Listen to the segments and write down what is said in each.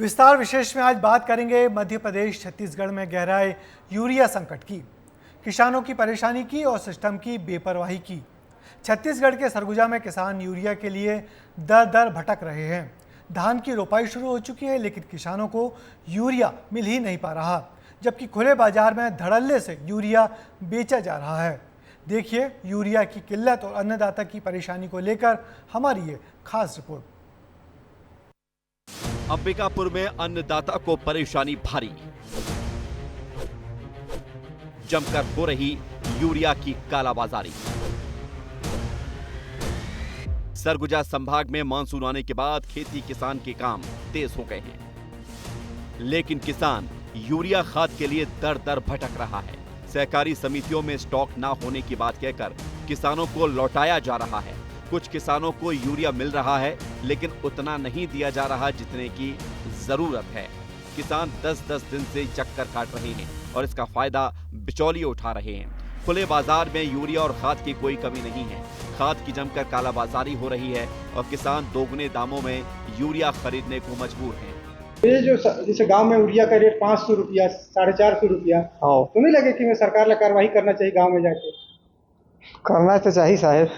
विस्तार विशेष में आज बात करेंगे मध्य प्रदेश छत्तीसगढ़ में गहराए यूरिया संकट की, किसानों की परेशानी की और सिस्टम की बेपरवाही की। छत्तीसगढ़ के सरगुजा में किसान यूरिया के लिए दर दर भटक रहे हैं। धान की रोपाई शुरू हो चुकी है, लेकिन किसानों को यूरिया मिल ही नहीं पा रहा, जबकि खुले बाजार में धड़ल्ले से यूरिया बेचा जा रहा है। देखिए यूरिया की किल्लत और अन्नदाता की परेशानी को लेकर हमारी ये खास रिपोर्ट। अंबिकापुर में अन्नदाता को परेशानी भारी, जमकर हो रही यूरिया की कालाबाजारी। सरगुजा संभाग में मानसून आने के बाद खेती किसान के काम तेज हो गए हैं, लेकिन किसान यूरिया खाद के लिए दर दर भटक रहा है। सहकारी समितियों में स्टॉक ना होने की बात कहकर किसानों को लौटाया जा रहा है। कुछ किसानों को यूरिया मिल रहा है, लेकिन उतना नहीं दिया जा रहा जितने की जरूरत है। किसान 10-10 दिन से चक्कर काट रहे हैं और इसका फायदा बिचौलिए उठा रहे हैं। खुले बाजार में यूरिया और खाद की कोई कमी नहीं है। खाद की जमकर कालाबाजारी हो रही है और किसान दोगुने दामों में यूरिया खरीदने को मजबूर हैं। ये जो जैसे गांव में यूरिया का रेट 500 रुपया 450 रुपया, तो नहीं लगे कि मैं सरकार ला कार्रवाई करना चाहिए गांव में जाके? करना तो चाहिए साहब।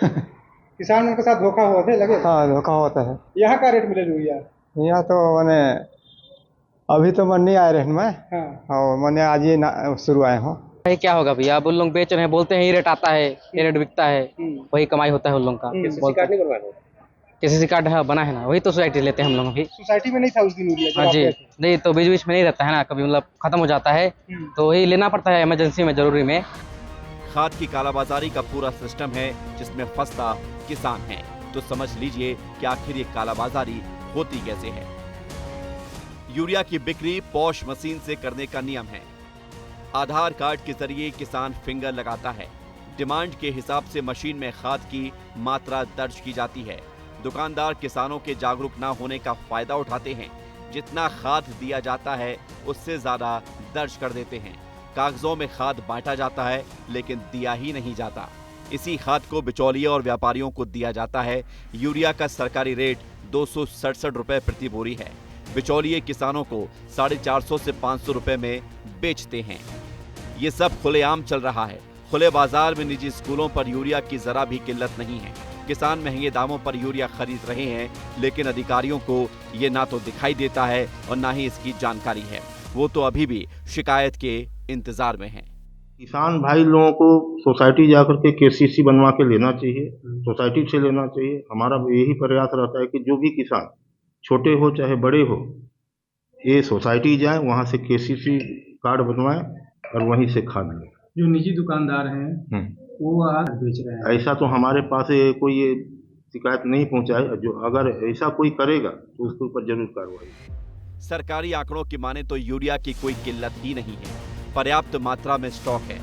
किसान उनके साथ धोखा हुआ थे लगे? हाँ, धोखा होता है। यहाँ का रेट मिले यूरिया? यहाँ तो मैंने अभी तो मन नहीं आए रहने में। हाँ, और मैंने आज ये शुरू आए हूँ। क्या होगा भैया, अब उन लोग बेच रहे हैं, बोलते हैं ये रेट आता है, ये रेट बिकता है, वही कमाई होता है उन लोगों का। केसीसी कार्ड है, बना है ना, वही तो सोसाइटी लेते हैं हम लोग। अभी सोसाइटी में नहीं था उस दिन यूरिया? हाँ जी, नहीं तो बीच बीच में नहीं रहता है ना, कभी मतलब खत्म हो जाता है तो वही लेना पड़ता है इमरजेंसी में, जरूरी में। खाद की कालाबाजारी का पूरा सिस्टम है जिसमें फंसता किसान है। तो समझ लीजिए कि आखिर ये कालाबाजारी होती कैसे है। यूरिया की बिक्री पॉश मशीन से करने का नियम है। आधार कार्ड के जरिए किसान फिंगर लगाता है। डिमांड के हिसाब से मशीन में खाद की मात्रा दर्ज की जाती है। दुकानदार किसानों के जागरूक ना होने का फायदा उठाते हैं। जितना खाद दिया जाता है उससे ज्यादा दर्ज कर देते हैं। कागजों में खाद बांटा जाता है, लेकिन दिया ही नहीं जाता। इसी खाद को बिचौलिए और व्यापारियों को दिया जाता है। यूरिया का सरकारी रेट 267 रुपए प्रति बोरी है। बिचौलिए किसानों को 450 से 500 रुपए में बेचते हैं। ये सब खुलेआम चल रहा है। खुले बाजार में निजी स्कूलों पर यूरिया की जरा भी किल्लत नहीं है। किसान महंगे दामों पर यूरिया खरीद रहे हैं, लेकिन अधिकारियों को ये ना तो दिखाई देता है और ना ही इसकी जानकारी है। वो तो अभी भी शिकायत के इंतजार में हैं। किसान भाई लोगों को सोसाइटी जाकर के केसीसी बनवा के लेना चाहिए, सोसाइटी से लेना चाहिए। हमारा यही प्रयास रहता है कि जो भी किसान छोटे हो चाहे बड़े हो, ये सोसाइटी जाए, वहाँ से केसीसी कार्ड बनवाएं और वहीं से खाद लें। जो निजी दुकानदार हैं वो आज बेच रहे हैं। ऐसा तो हमारे पास कोई ये शिकायत नहीं पहुँचाए। जो अगर ऐसा कोई करेगा तो उसके ऊपर जरूर कार्रवाई। सरकारी आंकड़ों की माने तो यूरिया की कोई किल्लत ही नहीं है। पर्याप्त मात्रा में स्टॉक है।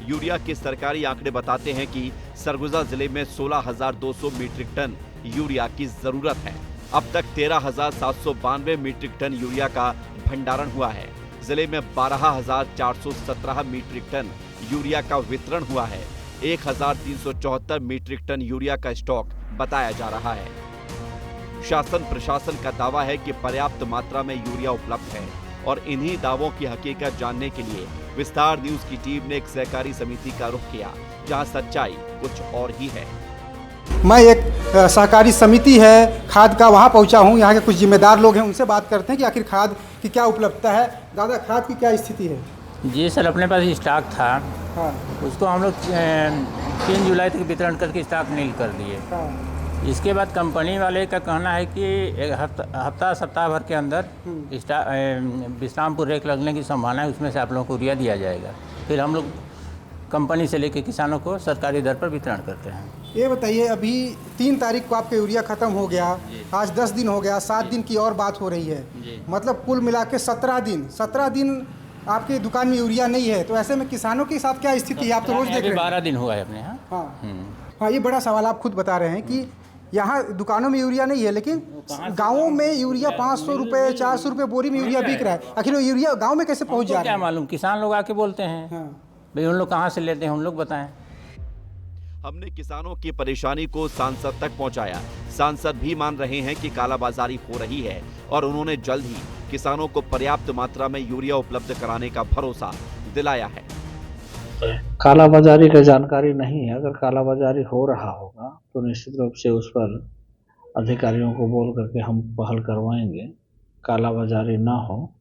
यूरिया के सरकारी आंकड़े बताते हैं कि सरगुजा जिले में 16,200 मीट्रिक टन यूरिया की जरूरत है। अब तक 13,792 मीट्रिक टन यूरिया का भंडारण हुआ है। जिले में 12,417 मीट्रिक टन यूरिया का वितरण हुआ है। 1,374 मीट्रिक टन यूरिया का स्टॉक बताया जा रहा है। शासन प्रशासन का दावा है कि पर्याप्त मात्रा में यूरिया उपलब्ध है और इन्हीं दावों की हकीकत जानने के लिए विस्तार न्यूज की टीम ने एक सहकारी समिति का रुख किया, जहां सच्चाई कुछ और ही है। मैं एक सहकारी समिति है खाद का, वहाँ पहुँचा हूँ। यहाँ के कुछ जिम्मेदार लोग हैं, उनसे बात करते हैं कि आखिर खाद की क्या उपलब्धता है। दादा, खाद की क्या स्थिति है? जी सर, अपने पास स्टॉक था। हाँ, उसको हम लोग 3 जुलाई तक वितरण करके स्टॉक नील कर दिए। हाँ, इसके बाद कंपनी वाले का कहना है कि एक हफ्ता सप्ताह भर के अंदर विश्रामपुर रेक लगने की संभावना है, उसमें से आप लोगों को यूरिया दिया जाएगा। फिर हम लोग कंपनी से लेकर किसानों को सरकारी दर पर वितरण करते हैं। ये बताइए, अभी 3 तारीख को आपका यूरिया ख़त्म हो गया, आज 10 दिन हो गया, 7 दिन की और बात हो रही है। मतलब कुल मिला के 17 दिन आपकी दुकान में यूरिया नहीं है। तो ऐसे में किसानों के साथ क्या स्थिति है? आप तो रोज देख रहे हैं। 12 दिन हुआ है अपने यहाँ। हाँ, ये बड़ा सवाल आप खुद बता रहे हैं कि यहाँ दुकानों में यूरिया नहीं है, लेकिन गाँवों में यूरिया 500 रुपये 400 रुपये बोरी में यूरिया बिक रहा है। आखिर वो यूरिया गाँव में कैसे पहुँच जा रहा है? क्या मालूम, किसान लोग आके बोलते हैं। भाई उन लोग कहाँ से लेते हैं, उन लोग बताएं। हमने किसानों की परेशानी को सांसद तक पहुंचाया। सांसद भी मान रहे हैं कि कालाबाजारी हो रही है और उन्होंने जल्द ही किसानों को पर्याप्त मात्रा में यूरिया उपलब्ध कराने का भरोसा दिलाया है। कालाबाजारी का जानकारी नहीं है। अगर कालाबाजारी हो रहा होगा तो निश्चित रूप से उस पर अधिकारियों को बोल करके हम पहल करवाएंगे, कालाबाजारी ना हो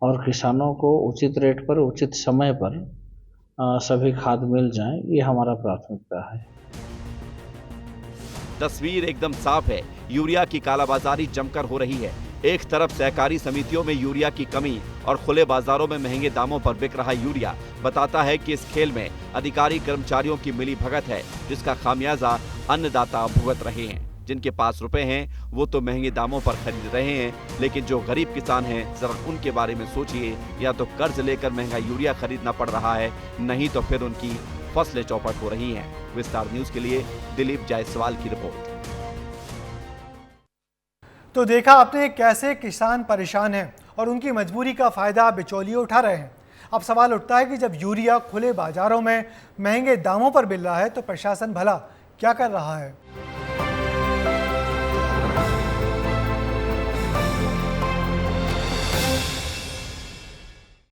और किसानों को उचित रेट पर उचित समय पर सभी खाद मिल जाएं, ये हमारा प्राथमिकता है। तस्वीर एकदम साफ है, यूरिया की कालाबाजारी जमकर हो रही है। एक तरफ सहकारी समितियों में यूरिया की कमी और खुले बाजारों में महंगे दामों पर बिक रहा यूरिया बताता है कि इस खेल में अधिकारी कर्मचारियों की मिलीभगत है, जिसका खामियाजा अन्नदाता भुगत रहे हैं। जिनके पास रुपए हैं वो तो महंगे दामों पर खरीद रहे हैं, लेकिन जो गरीब किसान हैं जरा उनके बारे में सोचिए। या तो कर्ज लेकर महंगा यूरिया खरीदना पड़ रहा है, नहीं तो फिर उनकी फसलें चौपट हो रही हैं। विस्तार न्यूज के लिए दिलीप जायसवाल की रिपोर्ट। तो देखा आपने कैसे किसान परेशान हैं और उनकी मजबूरी का फायदा बिचौलिए उठा रहे हैं। अब सवाल उठता है कि जब यूरिया खुले बाजारों में महंगे दामों पर मिल रहा है तो प्रशासन भला क्या कर रहा है।